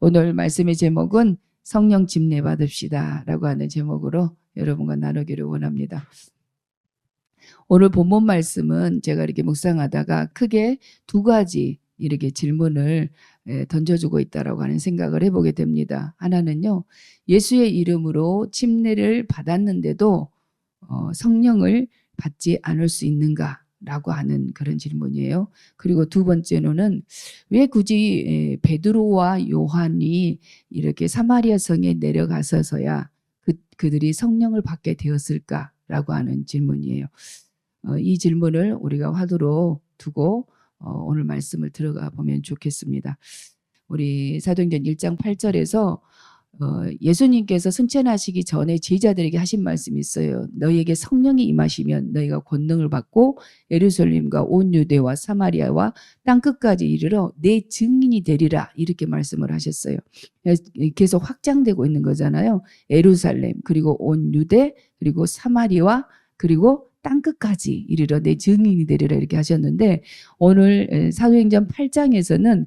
오늘 말씀의 제목은 성령 침례 받읍시다 라고 하는 제목으로 여러분과 나누기를 원합니다. 오늘 본문 말씀은 제가 이렇게 묵상하다가 크게 두 가지 이렇게 질문을 던져주고 있다라고 하는 생각을 해보게 됩니다. 하나는요, 예수의 이름으로 침례를 받았는데도 성령을 받지 않을 수 있는가? 라고 하는 그런 질문이에요. 그리고 두 번째로는 왜 굳이 베드로와 요한이 이렇게 사마리아 성에 내려가서서야 그들이 성령을 받게 되었을까라고 하는 질문이에요. 이 질문을 우리가 화두로 두고 오늘 말씀을 들어가 보면 좋겠습니다. 우리 사도행전 1장 8절에서 예수님께서 승천하시기 전에 제자들에게 하신 말씀이 있어요. 너희에게 성령이 임하시면 너희가 권능을 받고 예루살렘과 온 유대와 사마리아와 땅끝까지 이르러 내 증인이 되리라, 이렇게 말씀을 하셨어요. 계속 확장되고 있는 거잖아요. 예루살렘, 그리고 온 유대, 그리고 사마리아, 그리고 땅끝까지 이르러 내 증인이 되리라, 이렇게 하셨는데, 오늘 사도행전 8장에서는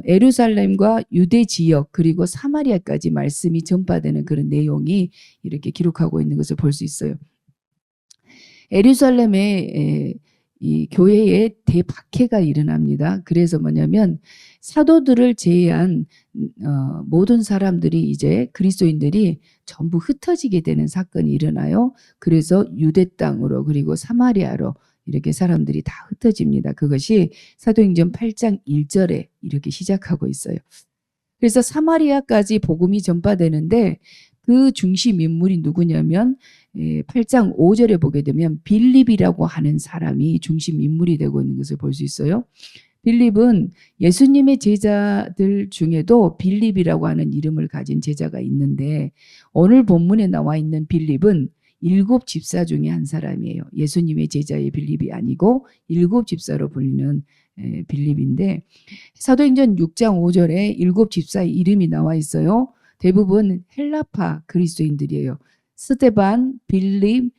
예루살렘과 유대 지역 그리고 사마리아까지 말씀이 전파되는 그런 내용이 이렇게 기록하고 있는 것을 볼 수 있어요. 예루살렘의 이 교회에 대박해가 일어납니다. 그래서 뭐냐면 사도들을 제외한 모든 사람들이, 이제 그리스도인들이 전부 흩어지게 되는 사건이 일어나요. 그래서 유대 땅으로 그리고 사마리아로 이렇게 사람들이 다 흩어집니다. 그것이 사도행전 8장 1절에 이렇게 시작하고 있어요. 그래서 사마리아까지 복음이 전파되는데 그 중심 인물이 누구냐면 8장 5절에 보게 되면 빌립이라고 하는 사람이 중심 인물이 되고 있는 것을 볼 수 있어요. 빌립은 예수님의 제자들 중에도 빌립이라고 하는 이름을 가진 제자가 있는데, 오늘 본문에 나와 있는 빌립은 7 집사 중에 한 사람이에요. 예수님의 제자의 빌립이 아니고 7 집사로 불리는 빌립인데, 사도행전 6장 5절에 7 집사의 이름이 나와 있어요. 대부분 헬라파 그리스도인들이에요. 스데반, 빌립,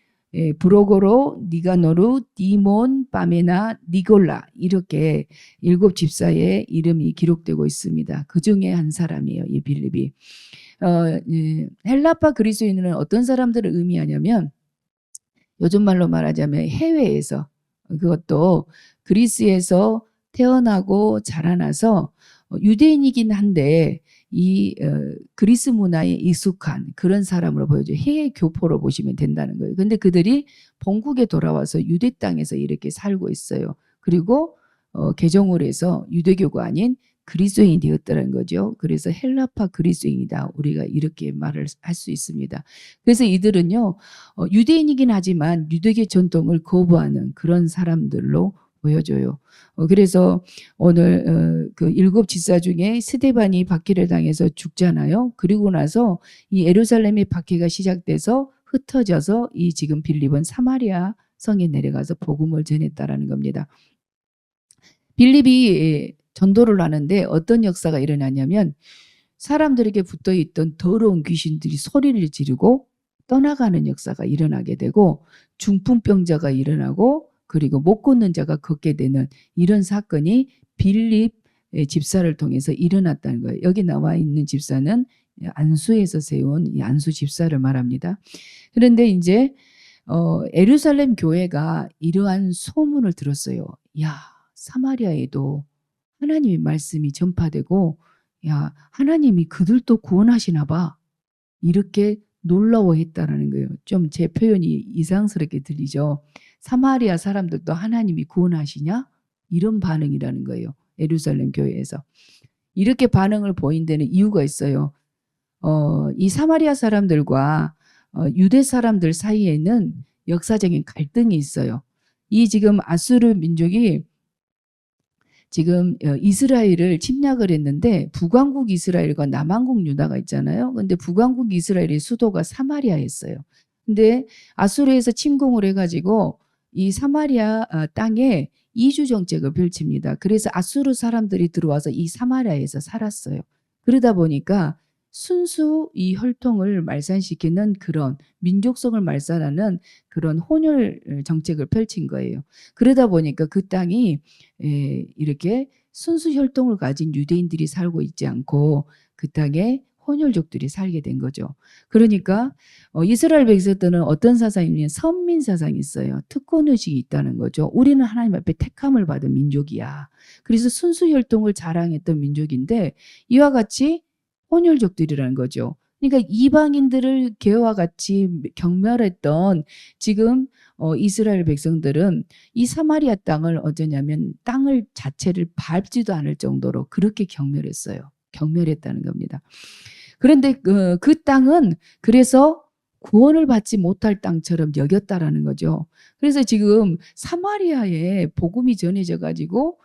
브로고로, 니가노루, 디몬, 바메나, 니골라, 이렇게 7 집사의 이름이 기록되고 있습니다. 그 중에 한 사람이에요, 이 빌립이. 헬라파 그리스도인은 어떤 사람들을 의미하냐면, 요즘 말로 말하자면 해외에서, 그것도 그리스에서 태어나고 자라나서 유대인이긴 한데 이 그리스 문화에 익숙한 그런 사람으로 보여줘요. 해외 교포로 보시면 된다는 거예요. 근데 그들이 본국에 돌아와서 유대 땅에서 이렇게 살고 있어요. 그리고 개종을 해서 유대교가 아닌 그리스도인이 되었다는 거죠. 그래서 헬라파 그리스도인이다, 우리가 이렇게 말을 할 수 있습니다. 그래서 이들은요, 유대인이긴 하지만 유대교 전통을 거부하는 그런 사람들로 보여줘요. 그래서 오늘 그 7 집사 중에 스데반이 박해를 당해서 죽잖아요. 그리고 나서 이 예루살렘의 박해가 시작돼서 흩어져서 이 지금 빌립은 사마리아 성에 내려가서 복음을 전했다라는 겁니다. 빌립이 전도를 하는데 어떤 역사가 일어나냐면, 사람들에게 붙어있던 더러운 귀신들이 소리를 지르고 떠나가는 역사가 일어나게 되고, 중풍병자가 일어나고, 그리고 못 걷는 자가 걷게 되는 이런 사건이 빌립 집사를 통해서 일어났다는 거예요. 여기 나와 있는 집사는 안수에서 세운 이 안수 집사를 말합니다. 그런데 이제 예루살렘 교회가 이러한 소문을 들었어요. 야, 사마리아에도 하나님의 말씀이 전파되고, 야, 하나님이 그들도 구원하시나 봐, 이렇게 놀라워했다라는 거예요. 좀 제 표현이 이상스럽게 들리죠. 사마리아 사람들도 하나님이 구원하시냐? 이런 반응이라는 거예요. 예루살렘 교회에서. 이렇게 반응을 보인 데는 이유가 있어요. 이 사마리아 사람들과 유대 사람들 사이에는 역사적인 갈등이 있어요. 이 지금 아수르 민족이 지금 이스라엘을 침략을 했는데, 북왕국 이스라엘과 남왕국 유다가 있잖아요. 근데 북왕국 이스라엘의 수도가 사마리아였어요. 근데 아수르에서 침공을 해가지고 이 사마리아 땅에 이주 정책을 펼칩니다. 그래서 아수르 사람들이 들어와서 이 사마리아에서 살았어요. 그러다 보니까 순수 이 혈통을 말살시키는 그런 민족성을 말살하는 그런 혼혈 정책을 펼친 거예요. 그러다 보니까 그 땅이 이렇게 순수 혈통을 가진 유대인들이 살고 있지 않고 그 땅에 혼혈족들이 살게 된 거죠. 그러니까 이스라엘 백성들은 어떤 사상이냐면 선민 사상이 있어요. 특권의식이 있다는 거죠. 우리는 하나님 앞에 택함을 받은 민족이야. 그래서 순수 혈통을 자랑했던 민족인데 이와 같이 혼혈족들이라는 거죠. 그러니까 이방인들을 개와 같이 경멸했던 지금 이스라엘 백성들은 이 사마리아 땅을 어쩌냐면 땅을 자체를 밟지도 않을 정도로 그렇게 경멸했어요. 경멸했다는 겁니다. 그런데 그 땅은 그래서 구원을 받지 못할 땅처럼 여겼다라는 거죠. 그래서 지금 사마리아에 복음이 전해져 가지고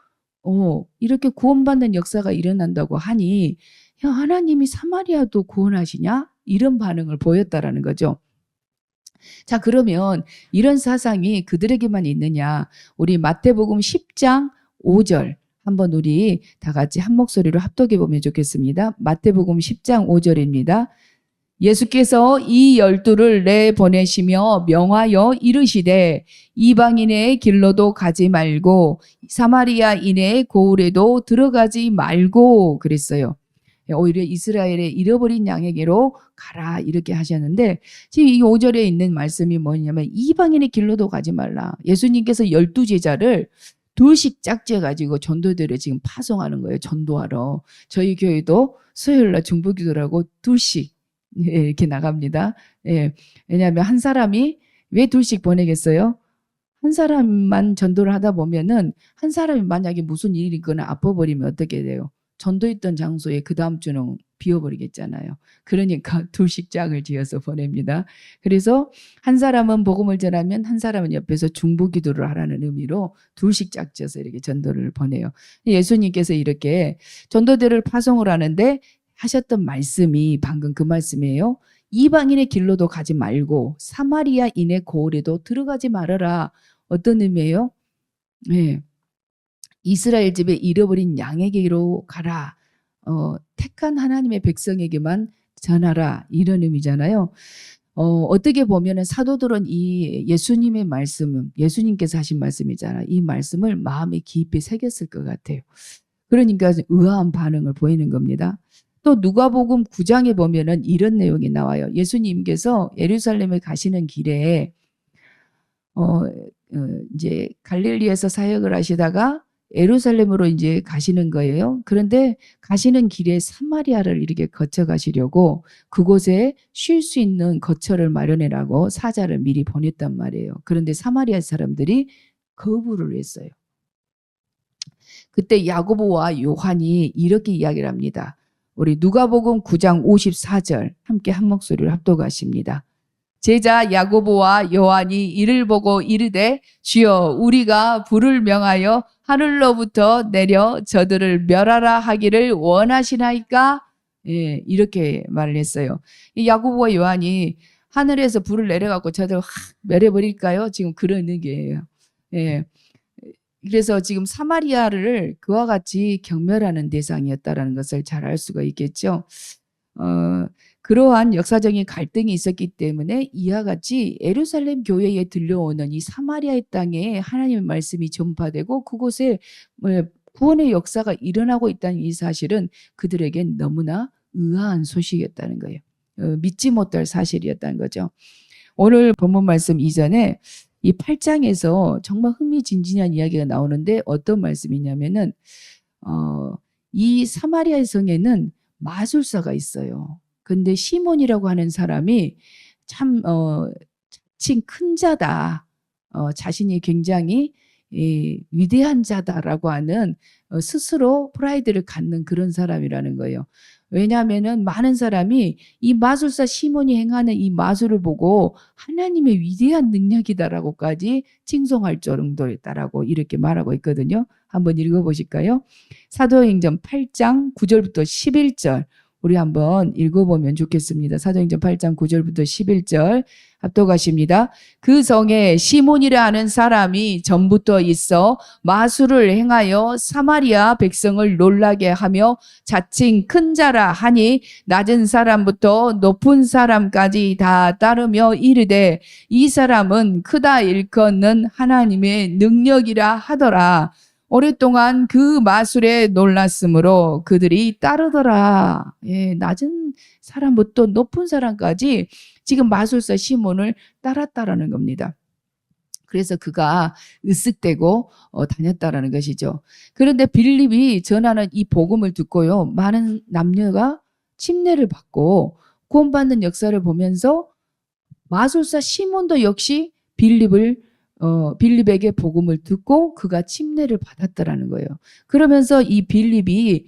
이렇게 구원받는 역사가 일어난다고 하니 야, 하나님이 사마리아도 구원하시냐? 이런 반응을 보였다라는 거죠. 자, 그러면 이런 사상이 그들에게만 있느냐? 우리 마태복음 10장 5절 한번 우리 다 같이 한 목소리로 합독해 보면 좋겠습니다. 마태복음 10장 5절입니다. 예수께서 이 12를 내보내시며 명하여 이르시되 이방인의 길로도 가지 말고 사마리아인의 고을에도 들어가지 말고 그랬어요. 오히려 이스라엘의 잃어버린 양에게로 가라 이렇게 하셨는데 지금 이 5절에 있는 말씀이 뭐냐면 이방인의 길로도 가지 말라. 예수님께서 12제자를 둘씩 짝지어가지고 전도대로 지금 파송하는 거예요. 전도하러. 저희 교회도 수요일날 중보기도라고 둘씩 이렇게 나갑니다. 예. 왜냐하면 한 사람이 왜 둘씩 보내겠어요? 한 사람만 전도를 하다 보면은 한 사람이 만약에 무슨 일이 있거나 아파버리면 어떻게 돼요? 전도했던 장소에 그 다음 주는 비워버리겠잖아요. 그러니까 둘씩 짝을 지어서 보냅니다. 그래서 한 사람은 복음을 전하면 한 사람은 옆에서 중보기도를 하라는 의미로 둘씩 짝 지어서 이렇게 전도를 보내요. 예수님께서 이렇게 전도대를 파송을 하는데 하셨던 말씀이 방금 그 말씀이에요. 이방인의 길로도 가지 말고 사마리아인의 고을에도 들어가지 말아라. 어떤 의미예요? 네. 이스라엘 집에 잃어버린 양에게로 가라. 택한 하나님의 백성에게만 전하라. 이런 의미잖아요. 어떻게 보면은 사도들은 이 예수님의 말씀은 예수님께서 하신 말씀이잖아요. 이 말씀을 마음에 깊이 새겼을 것 같아요. 그러니까 의아한 반응을 보이는 겁니다. 또 누가복음 9장에 보면은 이런 내용이 나와요. 예수님께서 예루살렘에 가시는 길에 이제 갈릴리에서 사역을 하시다가 예루살렘으로 이제 가시는 거예요. 그런데 가시는 길에 사마리아를 이렇게 거쳐 가시려고 그곳에 쉴 수 있는 거처를 마련해라고 사자를 미리 보냈단 말이에요. 그런데 사마리아 사람들이 거부를 했어요. 그때 야고보와 요한이 이렇게 이야기를 합니다. 우리 누가복음 9장 54절 함께 한 목소리를 합독하십니다. 제자 야고보와 요한이 이를 보고 이르되 주여 우리가 불을 명하여 하늘로부터 내려 저들을 멸하라 하기를 원하시나이까? 예, 이렇게 말을 했어요. 이 야고보와 요한이 하늘에서 불을 내려갖고 저들 확 멸해버릴까요? 지금 그런 의미예요. 예. 그래서 지금 사마리아를 그와 같이 경멸하는 대상이었다는 것을 잘 알 수가 있겠죠. 그러한 역사적인 갈등이 있었기 때문에 이와 같이 예루살렘 교회에 들려오는 이 사마리아의 땅에 하나님의 말씀이 전파되고 그곳에 구원의 역사가 일어나고 있다는 이 사실은 그들에겐 너무나 의아한 소식이었다는 거예요. 믿지 못할 사실이었다는 거죠. 오늘 본문 말씀 이전에 이 8장에서 정말 흥미진진한 이야기가 나오는데 어떤 말씀이냐면은 이 사마리아 성에는 마술사가 있어요. 근데 시몬이라고 하는 사람이 참 자칭 큰 자다. 자신이 굉장히 위대한 자다라고 하는 스스로 프라이드를 갖는 그런 사람이라는 거예요. 왜냐하면은 많은 사람이 이 마술사 시몬이 행하는 이 마술을 보고 하나님의 위대한 능력이다라고까지 칭송할 정도였다라고 이렇게 말하고 있거든요. 한번 읽어보실까요? 사도행전 8장 9절부터 11절 우리 한번 읽어보면 좋겠습니다. 사도행전 8장 9절부터 11절 합독하십니다. 그 성에 시몬이라 하는 사람이 전부터 있어 마술을 행하여 사마리아 백성을 놀라게 하며 자칭 큰 자라 하니 낮은 사람부터 높은 사람까지 다 따르며 이르되 이 사람은 크다 일컫는 하나님의 능력이라 하더라. 오랫동안 그 마술에 놀랐으므로 그들이 따르더라. 예, 낮은 사람부터 높은 사람까지 지금 마술사 시몬을 따랐다라는 겁니다. 그래서 그가 으쓱대고 다녔다라는 것이죠. 그런데 빌립이 전하는 이 복음을 듣고요, 많은 남녀가 침례를 받고 구원받는 역사를 보면서 마술사 시몬도 역시 빌립에게 복음을 듣고 그가 침례를 받았다라는 거예요. 그러면서 이 빌립이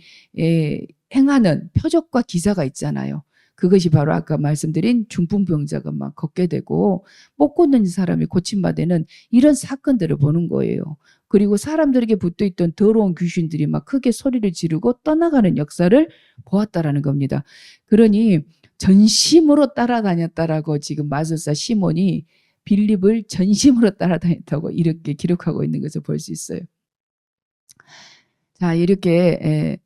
행하는 표적과 기사가 있잖아요. 그것이 바로 아까 말씀드린 중풍병자가 막 걷게 되고 못 걷는 사람이 고침받는 이런 사건들을 보는 거예요. 그리고 사람들에게 붙어있던 더러운 귀신들이 막 크게 소리를 지르고 떠나가는 역사를 보았다라는 겁니다. 그러니 전심으로 따라다녔다라고 지금 마술사 시몬이 빌립을 전심으로 따라다녔다고 이렇게 기록하고 있는 것을 볼 수 있어요. 자, 이렇게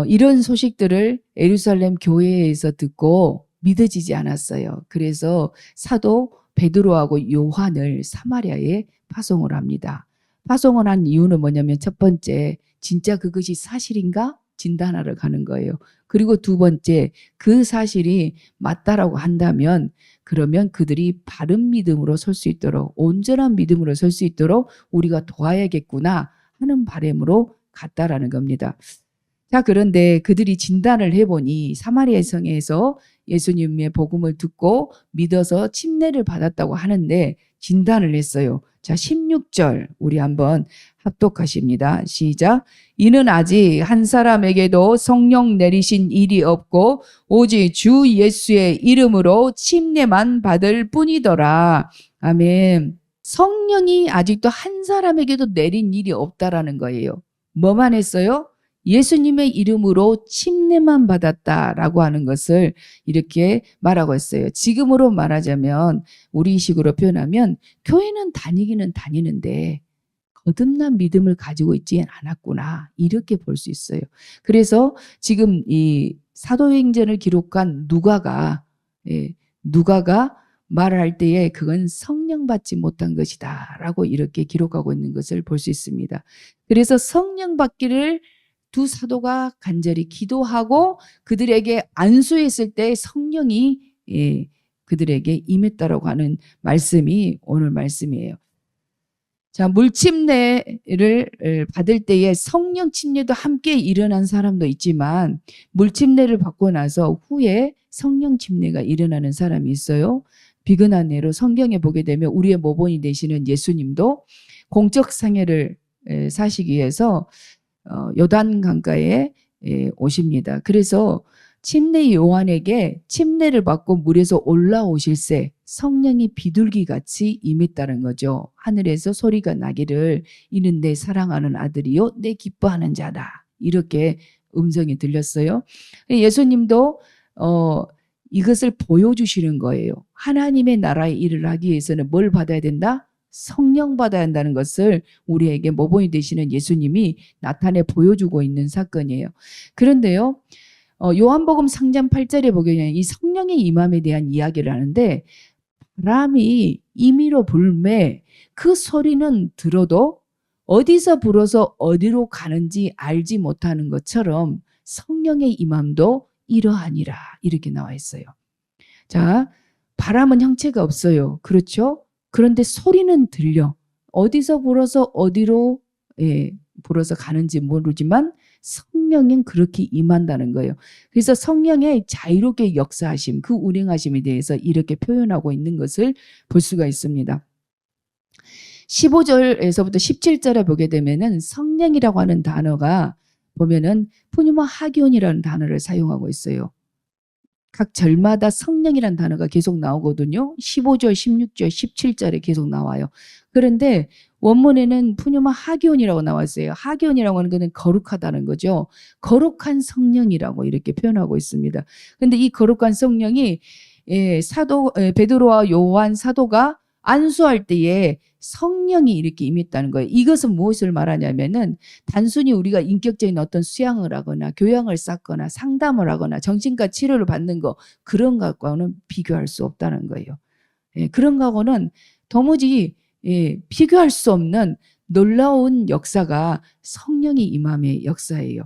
이런 소식들을 예루살렘 교회에서 듣고 믿어지지 않았어요. 그래서 사도 베드로하고 요한을 사마리아에 파송을 합니다. 파송을 한 이유는 뭐냐면 첫 번째, 진짜 그것이 사실인가? 진단하러 가는 거예요. 그리고 두 번째, 그 사실이 맞다라고 한다면 그러면 그들이 바른 믿음으로 설 수 있도록, 온전한 믿음으로 설 수 있도록 우리가 도와야겠구나 하는 바람으로 갔다라는 겁니다. 자, 그런데 그들이 진단을 해보니 사마리아 성에서 예수님의 복음을 듣고 믿어서 침례를 받았다고 하는데 진단을 했어요. 자, 16절 우리 한번 합독하십니다. 시작. 이는 아직 한 사람에게도 성령 내리신 일이 없고 오직 주 예수의 이름으로 침례만 받을 뿐이더라. 아멘. 성령이 아직도 한 사람에게도 내린 일이 없다라는 거예요. 뭐만 했어요? 예수님의 이름으로 침례만 받았다라고 하는 것을 이렇게 말하고 있어요. 지금으로 말하자면 우리식으로 표현하면 교회는 다니기는 다니는데 거듭난 믿음을 가지고 있지 않았구나 이렇게 볼 수 있어요. 그래서 지금 이 사도행전을 기록한 누가가 말을 할 때에 그건 성령 받지 못한 것이다 라고 이렇게 기록하고 있는 것을 볼 수 있습니다. 그래서 성령 받기를 두 사도가 간절히 기도하고 그들에게 안수했을 때 성령이 그들에게 임했다라고 하는 말씀이 오늘 말씀이에요. 자, 물침례를 받을 때에 성령 침례도 함께 일어난 사람도 있지만 물침례를 받고 나서 후에 성령 침례가 일어나는 사람이 있어요. 비근한 예로 성경에 보게 되면 우리의 모본이 되시는 예수님도 공적 상해를 사시기 위해서 요단 강가에 오십니다. 그래서 침례 요한에게 침례를 받고 물에서 올라오실새 성령이 비둘기같이 임했다는 거죠. 하늘에서 소리가 나기를 이는 내 사랑하는 아들이요 내 기뻐하는 자다. 이렇게 음성이 들렸어요. 예수님도 이것을 보여주시는 거예요. 하나님의 나라의 일을 하기 위해서는 뭘 받아야 된다? 성령 받아야 한다는 것을 우리에게 모본이 되시는 예수님이 나타내 보여주고 있는 사건이에요. 그런데요, 요한복음 3장 8절에 보게 되면 이 성령의 임함에 대한 이야기를 하는데 바람이 임의로 불매 그 소리는 들어도 어디서 불어서 어디로 가는지 알지 못하는 것처럼 성령의 임함도 이러하니라 이렇게 나와 있어요. 자, 바람은 형체가 없어요. 그렇죠? 그런데 소리는 들려. 어디서 불어서 어디로 불어서 가는지 모르지만 성령은 그렇게 임한다는 거예요. 그래서 성령의 자유롭게 역사하심, 그 운행하심에 대해서 이렇게 표현하고 있는 것을 볼 수가 있습니다. 15절에서부터 17절에 보게 되면은 성령이라고 하는 단어가 보면은 푸니모 하기온이라는 단어를 사용하고 있어요. 각 절마다 성령이라는 단어가 계속 나오거든요. 15절, 16절, 17절에 계속 나와요. 그런데 원문에는 푸니모 하기온이라고 나와 있어요. 하기온이라고 하는 것은 거룩하다는 거죠. 거룩한 성령이라고 이렇게 표현하고 있습니다. 그런데 이 거룩한 성령이 베드로와 요한 사도가 안수할 때에 성령이 이렇게 임했다는 거예요. 이것은 무엇을 말하냐면은 단순히 우리가 인격적인 어떤 수양을 하거나 교양을 쌓거나 상담을 하거나 정신과 치료를 받는 거 그런 것과는 비교할 수 없다는 거예요. 그런 거하고는 도무지 비교할 수 없는 놀라운 역사가 성령이 임함의 역사예요.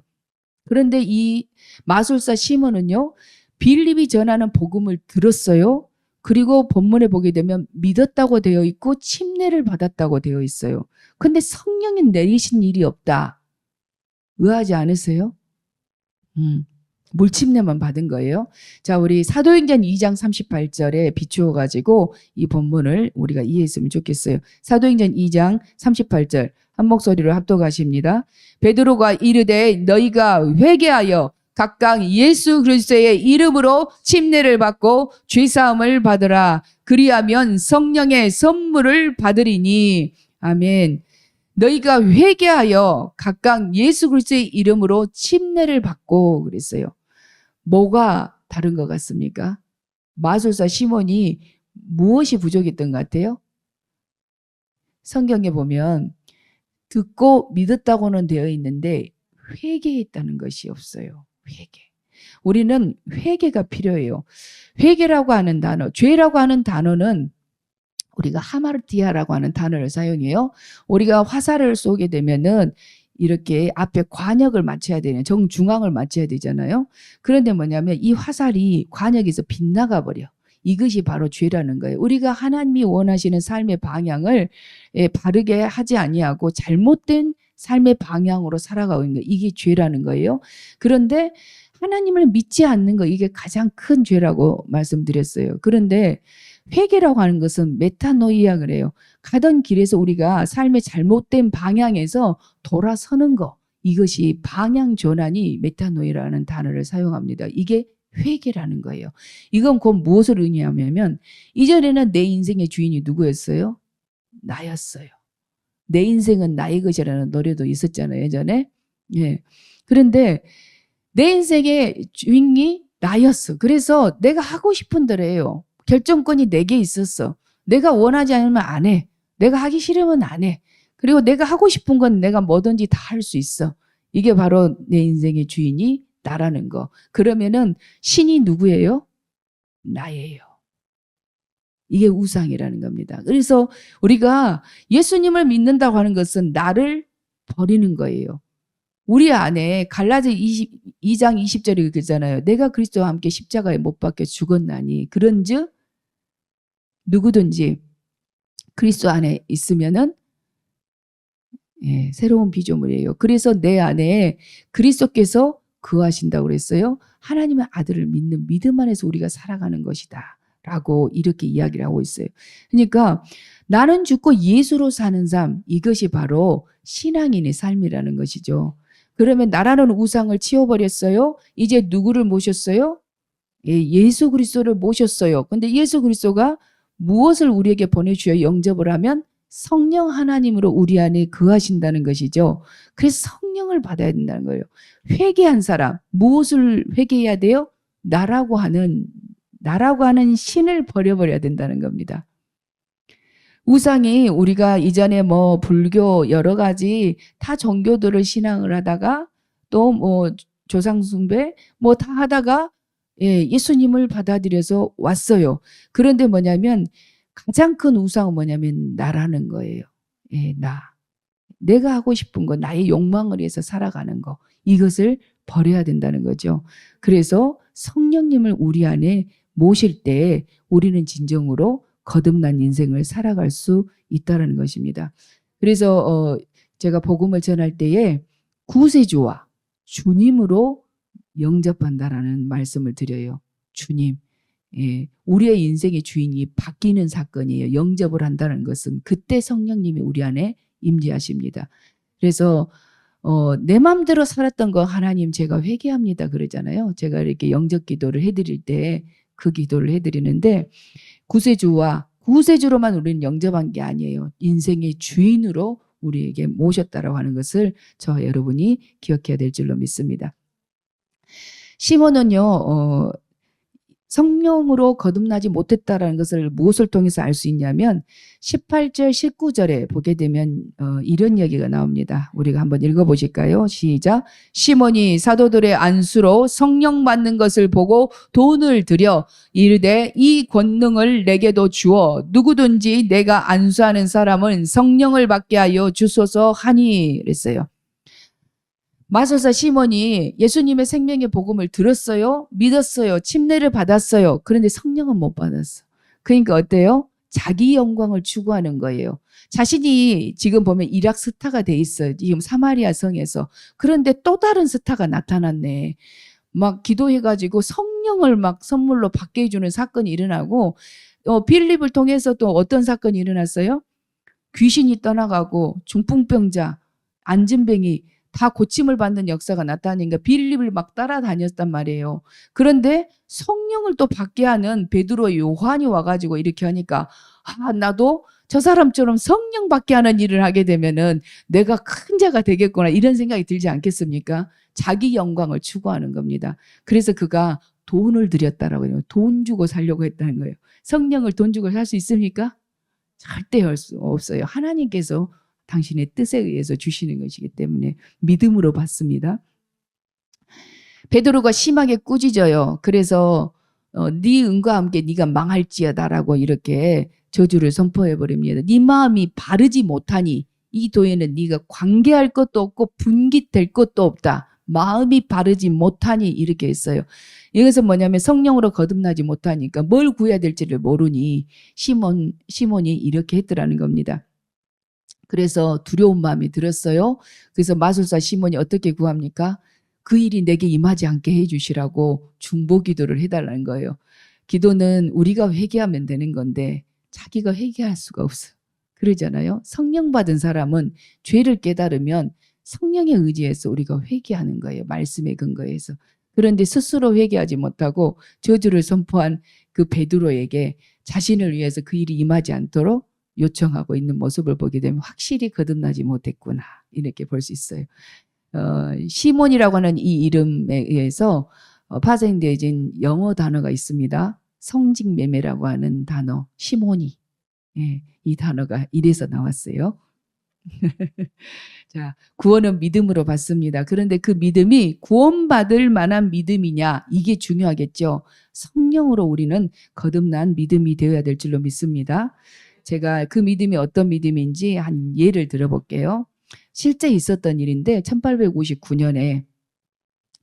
그런데 이 마술사 시몬은요, 빌립이 전하는 복음을 들었어요. 그리고 본문에 보게 되면 믿었다고 되어 있고 침례를 받았다고 되어 있어요. 근데 성령이 내리신 일이 없다. 의아하지 않으세요? 물침례만 받은 거예요. 자, 우리 사도행전 2장 38절에 비추어 가지고 이 본문을 우리가 이해했으면 좋겠어요. 사도행전 2장 38절 한 목소리로 합독하십니다. 베드로가 이르되 너희가 회개하여 각각 예수 그리스도의 이름으로 침례를 받고 죄사함을 받으라. 그리하면 성령의 선물을 받으리니. 아멘. 너희가 회개하여 각각 예수 그리스도의 이름으로 침례를 받고 그랬어요. 뭐가 다른 것 같습니까? 마술사 시몬이 무엇이 부족했던 것 같아요? 성경에 보면 듣고 믿었다고는 되어 있는데 회개했다는 것이 없어요. 회개. 우리는 회개가 필요해요. 회개라고 하는 단어, 죄라고 하는 단어는 우리가 하마르티아라고 하는 단어를 사용해요. 우리가 화살을 쏘게 되면은 이렇게 앞에 관역을 맞춰야 되는 정중앙을 맞춰야 되잖아요. 그런데 뭐냐면 이 화살이 관역에서 빗나가 버려. 이것이 바로 죄라는 거예요. 우리가 하나님이 원하시는 삶의 방향을 바르게 하지 아니하고 잘못된 삶의 방향으로 살아가고 있는 거, 이게 죄라는 거예요. 그런데 하나님을 믿지 않는 거, 이게 가장 큰 죄라고 말씀드렸어요. 그런데 회개라고 하는 것은 메타노이아 그래요. 가던 길에서 우리가 삶의 잘못된 방향에서 돌아서는 거, 이것이 방향 전환이 메타노이라는 단어를 사용합니다. 이게 회개라는 거예요. 이건 곧 무엇을 의미하냐면 이전에는 내 인생의 주인이 누구였어요? 나였어요. 내 인생은 나의 것이라는 노래도 있었잖아요, 예전에. 예. 그런데 내 인생의 주인이 나였어. 그래서 내가 하고 싶은 대로 해요. 결정권이 내게 있었어. 내가 원하지 않으면 안 해. 내가 하기 싫으면 안 해. 그리고 내가 하고 싶은 건 내가 뭐든지 다 할 수 있어. 이게 바로 내 인생의 주인이 나라는 거. 그러면은 신이 누구예요? 나예요. 이게 우상이라는 겁니다. 그래서 우리가 예수님을 믿는다고 하는 것은 나를 버리는 거예요. 우리 안에 갈라디아 2장 20절이 그러잖아요. 내가 그리스도와 함께 십자가에 못 박혀 죽었나니 그런즉 누구든지 그리스도 안에 있으면은 새로운 피조물이에요. 그래서 내 안에 그리스도께서 거하신다고 그랬어요. 하나님의 아들을 믿는 믿음 안에서 우리가 살아가는 것이다 라고 이렇게 이야기를 하고 있어요. 그러니까 나는 죽고 예수로 사는 삶, 이것이 바로 신앙인의 삶이라는 것이죠. 그러면 나라는 우상을 치워버렸어요. 이제 누구를 모셨어요? 예수 그리스도를 모셨어요. 근데 예수 그리스도가 무엇을 우리에게 보내주어 영접을 하면 성령 하나님으로 우리 안에 거하신다는 것이죠. 그래서 성령을 받아야 된다는 거예요. 회개한 사람, 무엇을 회개해야 돼요? 나라고 하는 신을 버려버려야 된다는 겁니다. 우상이 우리가 이전에 뭐 불교 여러 가지 타 종교들을 신앙을 하다가 또 뭐 조상숭배 뭐 다 하다가 예수님을 받아들여서 왔어요. 그런데 뭐냐면 가장 큰 우상은 뭐냐면 나라는 거예요. 나. 내가 하고 싶은 거, 나의 욕망을 위해서 살아가는 거, 이것을 버려야 된다는 거죠. 그래서 성령님을 우리 안에 모실 때 우리는 진정으로 거듭난 인생을 살아갈 수 있다는 것입니다. 그래서 제가 복음을 전할 때에 구세주와 주님으로 영접한다라는 말씀을 드려요. 주님. 우리의 인생의 주인이 바뀌는 사건이에요. 영접을 한다는 것은 그때 성령님이 우리 안에 임재하십니다. 그래서 내 마음대로 살았던 거 하나님 제가 회개합니다 그러잖아요. 제가 이렇게 영접 기도를 해드릴 때 그 기도를 해드리는데 구세주로만 우리는 영접한 게 아니에요. 인생의 주인으로 우리에게 모셨다라고 하는 것을 저 여러분이 기억해야 될 줄로 믿습니다. 시몬은요 성령으로 거듭나지 못했다라는 것을 무엇을 통해서 알 수 있냐면 18절 19절에 보게 되면 이런 얘기가 나옵니다. 우리가 한번 읽어보실까요? 시작. 시몬이 사도들의 안수로 성령 받는 것을 보고 돈을 들여 이르되 이 권능을 내게도 주어 누구든지 내가 안수하는 사람은 성령을 받게 하여 주소서 하니 그랬어요. 마술사 시몬이 예수님의 생명의 복음을 들었어요. 믿었어요. 침례를 받았어요. 그런데 성령은 못 받았어. 그러니까 어때요? 자기 영광을 추구하는 거예요. 자신이 지금 보면 이락 스타가 돼 있어요. 지금 사마리아 성에서. 그런데 또 다른 스타가 나타났네. 막 기도해가지고 성령을 막 선물로 받게 해주는 사건이 일어나고 빌립을 통해서 또 어떤 사건이 일어났어요? 귀신이 떠나가고 중풍병자, 안진뱅이 다 고침을 받는 역사가 나타나니까 빌립을 막 따라다녔단 말이에요. 그런데 성령을 또 받게 하는 베드로, 요한이 와가지고 이렇게 하니까 나도 저 사람처럼 성령 받게 하는 일을 하게 되면은 내가 큰 자가 되겠구나 이런 생각이 들지 않겠습니까? 자기 영광을 추구하는 겁니다. 그래서 그가 돈을 들였다라고 해요. 돈 주고 살려고 했다는 거예요. 성령을 돈 주고 살 수 있습니까? 절대 할 수 없어요. 하나님께서 당신의 뜻에 의해서 주시는 것이기 때문에 믿음으로 받습니다. 베드로가 심하게 꾸짖어요. 그래서 네 은과 함께 네가 망할지어다라고 이렇게 저주를 선포해 버립니다. 네 마음이 바르지 못하니 이 도에는 네가 관계할 것도 없고 분깃될 것도 없다. 마음이 바르지 못하니 이렇게 했어요. 이것은 뭐냐면 성령으로 거듭나지 못하니까 뭘 구해야 될지를 모르니 시몬이 이렇게 했더라는 겁니다. 그래서 두려운 마음이 들었어요. 그래서 마술사 시몬이 어떻게 구합니까? 그 일이 내게 임하지 않게 해주시라고 중보기도를 해달라는 거예요. 기도는 우리가 회개하면 되는 건데 자기가 회개할 수가 없어. 그러잖아요. 성령 받은 사람은 죄를 깨달으면 성령에 의지해서 우리가 회개하는 거예요. 말씀에 근거해서. 그런데 스스로 회개하지 못하고 저주를 선포한 그 베드로에게 자신을 위해서 그 일이 임하지 않도록 요청하고 있는 모습을 보게 되면 확실히 거듭나지 못했구나 이렇게 볼 수 있어요. 시몬이라고 하는 이 이름에 의해서 파생되어진 영어 단어가 있습니다. 성직매매라고 하는 단어 시몬이. 예, 이 단어가 이래서 나왔어요. 자, 구원은 믿음으로 받습니다. 그런데 그 믿음이 구원받을 만한 믿음이냐 이게 중요하겠죠. 성령으로 우리는 거듭난 믿음이 되어야 될 줄로 믿습니다. 제가 그 믿음이 어떤 믿음인지 한 예를 들어볼게요. 실제 있었던 일인데 1859년에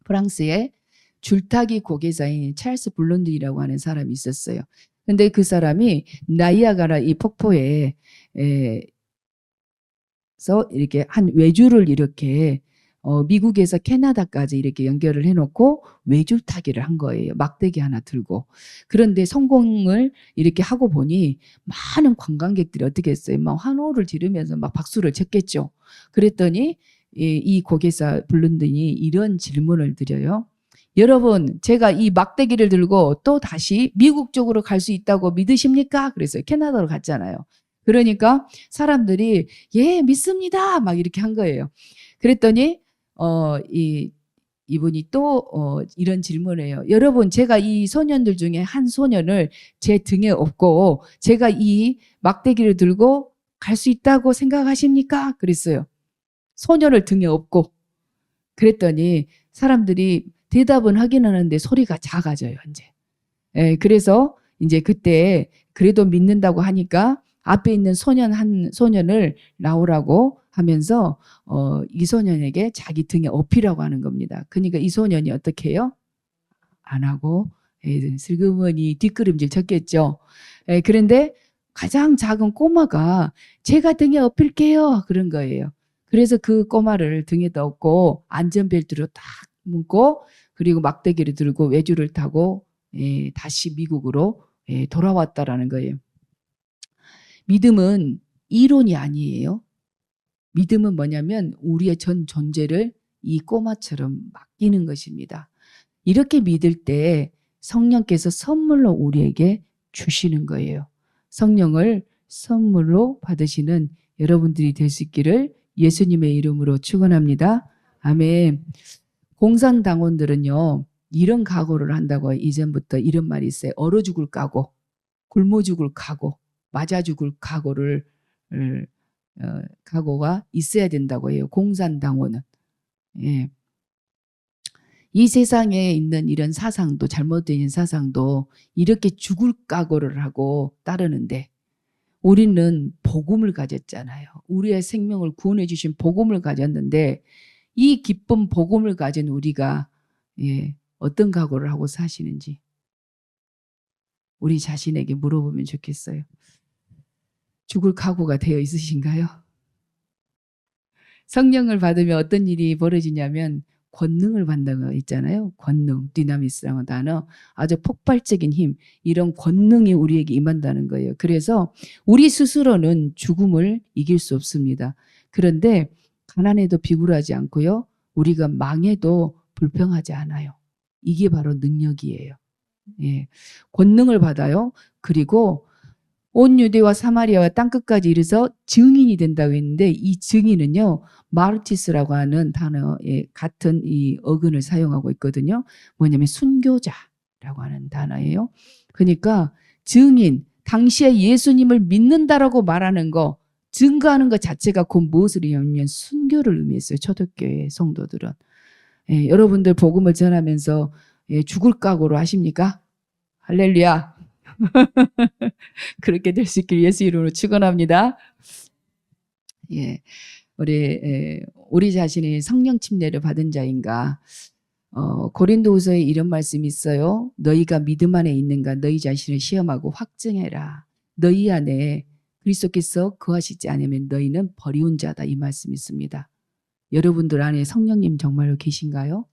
프랑스에 줄타기 고개사인 찰스 블론드라고 하는 사람이 있었어요. 근데 그 사람이 나이아가라 이 폭포에 이렇게 한 외주를 이렇게 미국에서 캐나다까지 이렇게 연결을 해놓고 외줄타기를 한 거예요. 막대기 하나 들고. 그런데 성공을 이렇게 하고 보니 많은 관광객들이 어떻게 했어요? 막 환호를 지르면서 막 박수를 쳤겠죠. 그랬더니 이 고개사 블론든이 이런 질문을 드려요. 여러분, 제가 이 막대기를 들고 또 다시 미국 쪽으로 갈 수 있다고 믿으십니까? 그래서 캐나다로 갔잖아요. 그러니까 사람들이 예, 믿습니다. 막 이렇게 한 거예요. 그랬더니 이분이 또 이런 질문을 해요. 여러분, 제가 이 소년들 중에 한 소년을 제 등에 업고 제가 이 막대기를 들고 갈 수 있다고 생각하십니까? 그랬어요. 소년을 등에 업고. 그랬더니 사람들이 대답은 하긴 하는데 소리가 작아져요, 이제. 예, 그래서 이제 그때 그래도 믿는다고 하니까 앞에 있는 한 소년을 나오라고 하면서 이 소년에게 자기 등에 업히라고 하는 겁니다. 그러니까 이 소년이 어떻게 해요? 안 하고 슬그머니 뒷걸음질 쳤겠죠. 그런데 가장 작은 꼬마가 제가 등에 업힐게요. 그런 거예요. 그래서 그 꼬마를 등에다 업고 안전벨트로 딱 묶고 그리고 막대기를 들고 외주를 타고 다시 미국으로 돌아왔다라는 거예요. 믿음은 이론이 아니에요. 믿음은 뭐냐면 우리의 전 존재를 이 꼬마처럼 맡기는 것입니다. 이렇게 믿을 때 성령께서 선물로 우리에게 주시는 거예요. 성령을 선물로 받으시는 여러분들이 될 수 있기를 예수님의 이름으로 축원합니다. 아멘. 공산당원들은요. 이런 각오를 한다고 이전부터 이런 말이 있어요. 얼어 죽을 각오, 굶어 죽을 각오, 맞아 죽을 각오를 각오가 있어야 된다고 해요. 공산당원은. 예. 이 세상에 있는 이런 사상도 잘못된 사상도 이렇게 죽을 각오를 하고 따르는데 우리는 복음을 가졌잖아요. 우리의 생명을 구원해 주신 복음을 가졌는데 이 기쁜 복음을 가진 우리가 어떤 각오를 하고 사시는지 우리 자신에게 물어보면 좋겠어요. 죽을 각오가 되어 있으신가요? 성령을 받으면 어떤 일이 벌어지냐면 권능을 받는 거 있잖아요. 권능, 디나미스라는 단어. 아주 폭발적인 힘, 이런 권능이 우리에게 임한다는 거예요. 그래서 우리 스스로는 죽음을 이길 수 없습니다. 그런데 가난해도 비굴하지 않고요. 우리가 망해도 불평하지 않아요. 이게 바로 능력이에요. 예. 권능을 받아요. 그리고 온 유대와 사마리아와 땅끝까지 이르서 증인이 된다고 했는데 이 증인은요. 마르티스라고 하는 단어에 같은 이 어근을 사용하고 있거든요. 뭐냐면 순교자라고 하는 단어예요. 그러니까 증인, 당시에 예수님을 믿는다라고 말하는 거, 증거하는 것 자체가 곧 무엇을 의미하면 순교를 의미했어요. 초대교회 성도들은. 예, 여러분들 복음을 전하면서 죽을 각오로 하십니까? 할렐루야. 그렇게 될 수 있길 예수 이름으로 축원합니다. 예, 우리 자신이 성령 침례를 받은 자인가? 고린도후서에 이런 말씀이 있어요. 너희가 믿음 안에 있는가? 너희 자신을 시험하고 확증해라. 너희 안에 그리스도께서 거하시지 않으면 너희는 버리운 자다. 이 말씀이 있습니다. 여러분들 안에 성령님 정말로 계신가요?